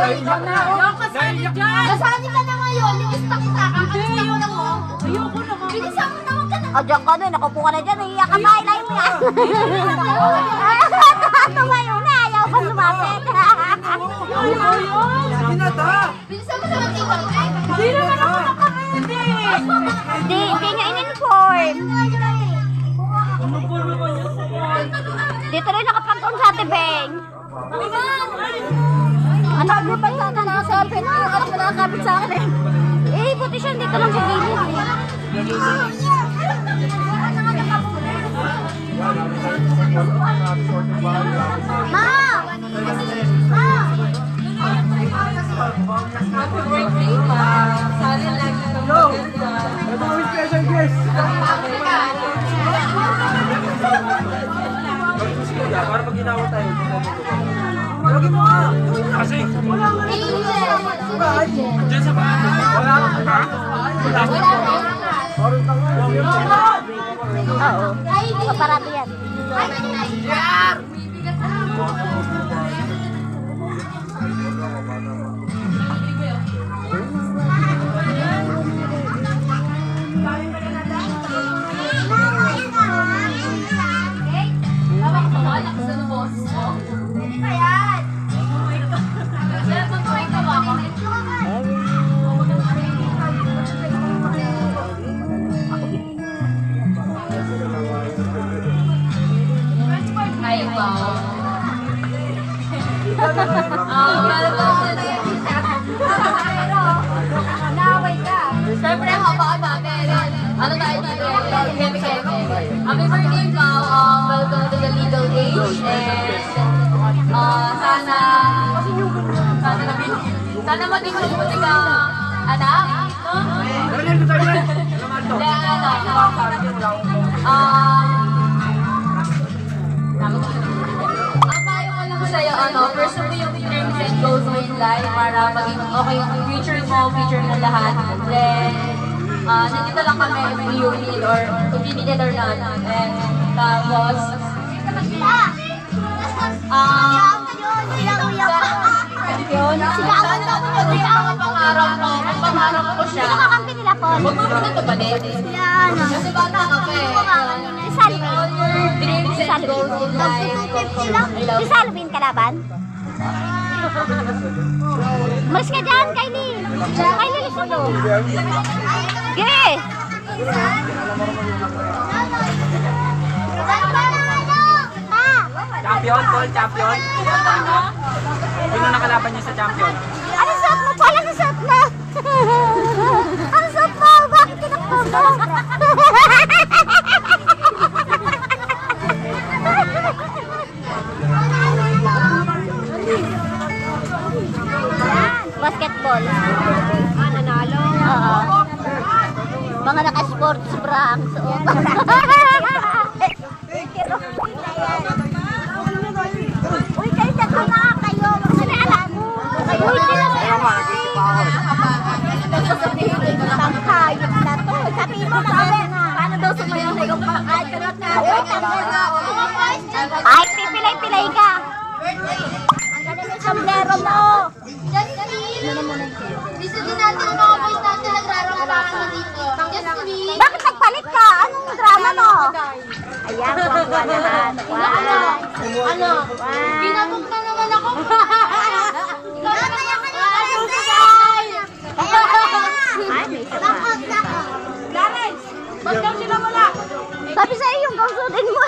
Nasali ka na ngayon, lista kita, kakalimutan mo na mo. Ayoko na. Bilisan mo na, wag ka na. O, diyan ka doon, nakupo ka na dyan, iiyak ka ba, ilay mo yan. Tumayo na, ayaw ka lumapit. Bilisan mo na mag-iwan. Hindi naman ako nakapindi. Hindi nyo in-inform. Dito rin nakapag-on sa tibeng. Anak mo pa sa akin na selfie. Anak mo nakakapit sa akin eh. Eh, buti siya dito lang sa gilid. Ma! Happy birthday, ma. Sana lagi ka maganda. Ito ang special guest. Para pag ginawa tayo. Lagi mo nga. Kasi. Diyan sa bahay. Wala ka ba? Wala ka. Oo. Paparado yan. Ay, wow. Naway ka. Siyempre, haba-haba. Ano tayo dito? Happy birthday, Pao. Welcome to the legal age. And sana maging mabuti ka, anak. Ang payo ko lang sa'yo, pursue mo yung dreams and goals mo in life para maging okay yung future mo, future ng lahat. Then, nandito lang kami if you need or if you need it or not. And, tapos, yun, Sigawan daw mo na sigawan. pangarap ko siya. Sino kakampi nila, Paul? Huwag mo na ito ba din? Yan. Kasi bata ka pa eh. Si Salvin. All your dreams and goals in life. Si Salvin kalaban? Mas ka dyan, Kylie. Kylie, listen to. Gye! Champion, Paul, champion. Sino nakalaban niyo sa champion? Ano suot mo, Paul? Ano suot mo? Ano suot mo? Bakit kinakbo mo? Basketball. Nanalo? Oo. Mga naka-sports bra ang suot. Uy, kayo dito na kayo. Sinala mo. Uy, tanghayot na to. Sabi mo sabi. Paano daw sumayaw na yung pang-ay? Ay, pipilay-pilay ka. Ang galing yung sombrero mo. Gusto din natin ang mga boys natin nagrarang-rang dito. Just Bakit nagpalit ka? Anong drama mo? Ayan, kuha lahat. Ano? Pinabog na naman ako. Ay, may isa. Clarence, ba't daw sila wala? Sabi sa iyo, yung kausudin mo.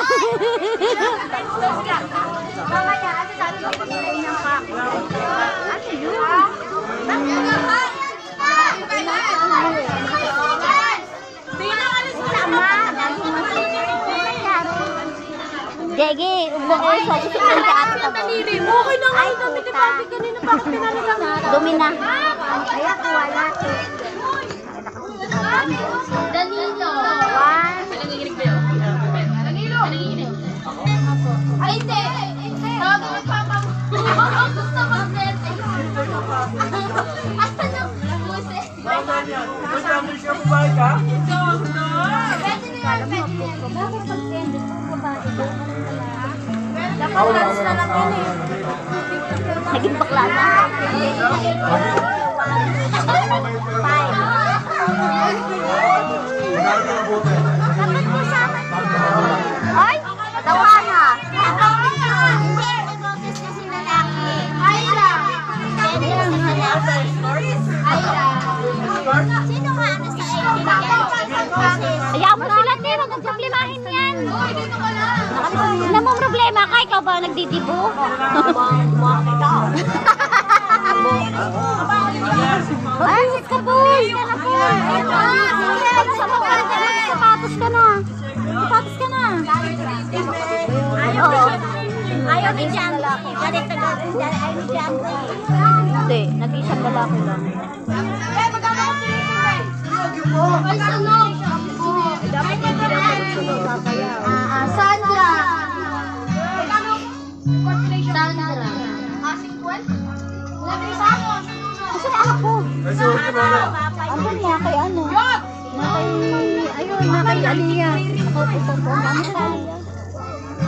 Mamaya, ano sabi ko pinilay ng kaki? Ano yun? Jegi, ubo ko sa isip ng teatro ko. Okay na nga ito, pinipati kanina pa ako pinalagang. Dumi na. Ayan, wala. Danilo. Nanginginig ba yun? Danilo. Nanginginig. Ay, hindi. Tawag mo papa mo. Gusto mag-message. Asa na? Buse. Gusto mo siya babae ka? Pwede na yan, pwede na yan. Bakit pag-tend? Babae ba? Dapat dance na lang yun eh. Naging bakla na. Dapat mo sa akin. Ay, tawa na. Sino nga ano sa Ayaw mo sila, te. Huwag mong problemahin yan. Ano mong problema ka? Ikaw ba nagdidibo? Ay, ka po. Sapatos ka na. Sapatos ka na. Ayaw ni Jamie. Ayaw ni Jamie. Hindi, nag-isang lalaki lang. Sandra. Sandra. Kasi anak ko. Andun niya kay ano? Ayun, na kay Aliyah. Ako po po.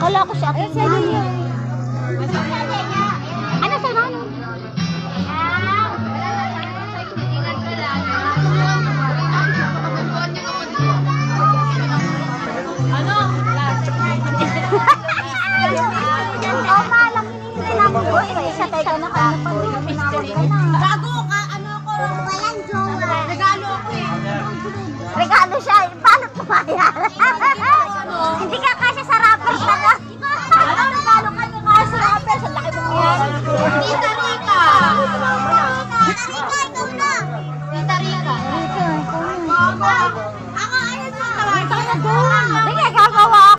Kala ko si Ate Aliyah. Ano sa ano? Oh, malang hinihintay namin ko. Isa tayo ka na kanya pa. Pinawag ka na. Bago ka, ano ako, walang jowa. Regalo ako eh. Regalo siya.